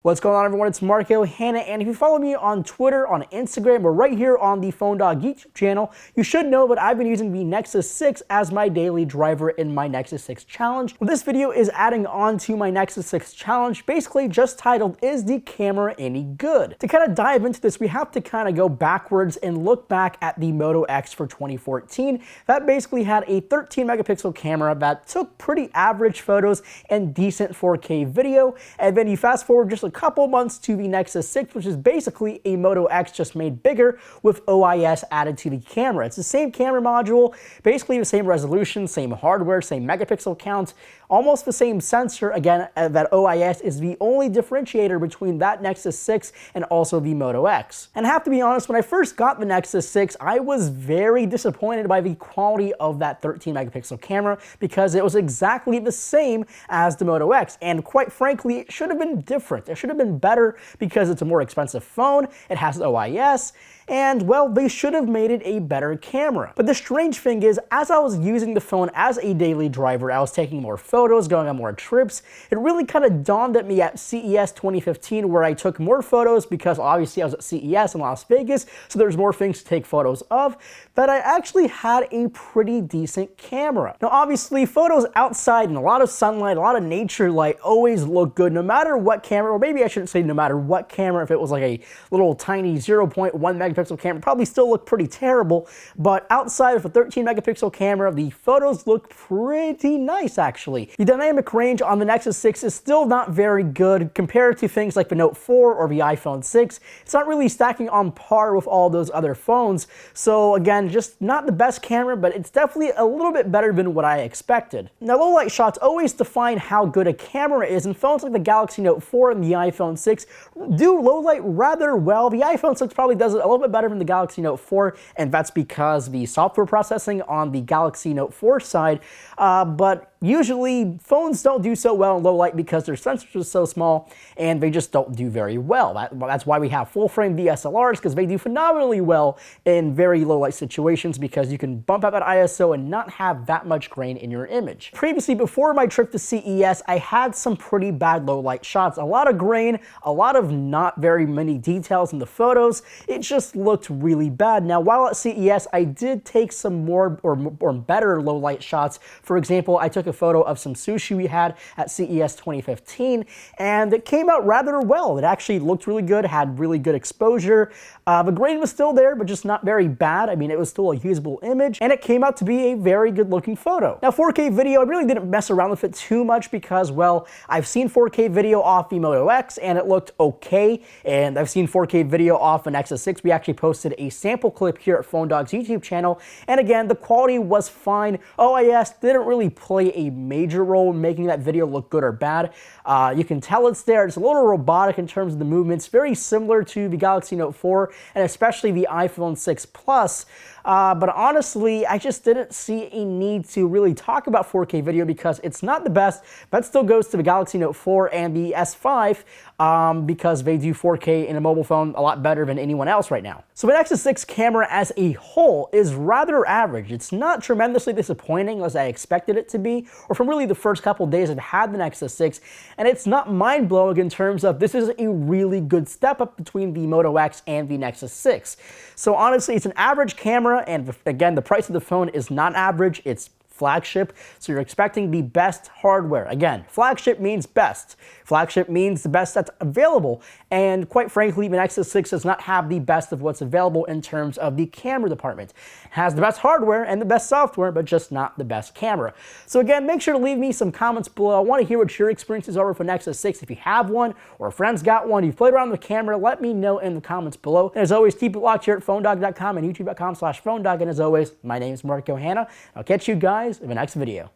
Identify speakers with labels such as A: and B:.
A: What's going on, everyone? It's Marco Hanna, and if you follow me on Twitter, on Instagram, or right here on the Phone Dog YouTube channel, you should know that I've been using the Nexus 6 as my daily driver in my Nexus 6 challenge. Well, this video is adding on to my Nexus 6 challenge, basically just titled, Is the Camera Any Good? To kind of dive into this, we have to kind of go backwards and look back at the Moto X for 2014. That basically had a 13 megapixel camera that took pretty average photos and decent 4K video, and then you fast forward just a couple months to the Nexus 6, which is basically a Moto X just made bigger with OIS added to the camera. It's the same camera module, basically the same resolution, same hardware, same megapixel count, almost the same sensor. Again, that OIS is the only differentiator between that Nexus 6 and also the Moto X. And I have to be honest, when I first got the Nexus 6, I was very disappointed by the quality of that 13 megapixel camera because it was exactly the same as the Moto X. And quite frankly, it should have been different. It should have been better because it's a more expensive phone, it has OIS, and well, they should have made it a better camera. But the strange thing is, as I was using the phone as a daily driver, I was taking more photos, going on more trips, it really kind of dawned at me at CES 2015 where I took more photos because obviously I was at CES in Las Vegas, so there's more things to take photos of, that I actually had a pretty decent camera. Now obviously photos outside in a lot of sunlight, a lot of nature light always look good no matter what camera, or maybe I shouldn't say no matter what camera. If it was like a little tiny 0.1 megapixel camera, probably still look pretty terrible, but outside of a 13 megapixel camera, the photos look pretty nice actually. The dynamic range on the Nexus 6 is still not very good compared to things like the Note 4 or the iPhone 6. It's not really stacking on par with all those other phones, so again, just not the best camera, but it's definitely a little bit better than what I expected. Now, low light shots always define how good a camera is, and phones like the Galaxy Note 4 and the iPhone 6 do low light rather well. The iPhone 6 probably does it a little bit better than the Galaxy Note 4, and that's because the software processing on the Galaxy Note 4 side, but usually phones don't do so well in low light because their sensors are so small and they just don't do very well. That's why we have full frame DSLRs, because they do phenomenally well in very low light situations because you can bump up that ISO and not have that much grain in your image. Previously, before my trip to CES, I had some pretty bad low light shots. A lot of grain, a lot of not very many details in the photos. It just looked really bad. Now, while at CES, I did take some more or better low light shots. For example, I took a photo of some sushi we had at CES 2015, and it came out rather well. It actually looked really good, had really good exposure. The grain was still there, but just not very bad. I mean, it was still a usable image, and it came out to be a very good looking photo. Now, 4K video, I really didn't mess around with it too much because, well, I've seen 4K video off the Moto X, and it looked okay, and I've seen 4K video off the Nexus 6. We actually posted a sample clip here at Phone Dog's YouTube channel, and again, the quality was fine. OIS didn't really play a major role in making that video look good or bad. You can tell it's there. It's a little robotic in terms of the movements, very similar to the Galaxy Note 4 and especially the iPhone 6 Plus. But honestly, I just didn't see a need to really talk about 4K video because it's not the best. That still goes to the Galaxy Note 4 and the S5 because they do 4K in a mobile phone a lot better than anyone else right now. So the Nexus 6 camera as a whole is rather average. It's not tremendously disappointing as I expected it to be, or from really the first couple days I've had the Nexus 6, and it's not mind-blowing in terms of this is a really good step up between the Moto X and the Nexus 6. So honestly, it's an average camera, and again, the price of the phone is not average, it's flagship, so you're expecting the best hardware. Again, flagship means best. Flagship means the best that's available, and quite frankly, the Nexus 6 does not have the best of what's available in terms of the camera department. It has the best hardware and the best software, but just not the best camera. So again, make sure to leave me some comments below. I want to hear what your experiences are with the Nexus 6. If you have one, or a friend's got one, you've played around with the camera, let me know in the comments below. And as always, keep it locked here at phonedog.com and youtube.com/phonedog. And as always, my name is Marco Hanna. I'll catch you guys in the next video.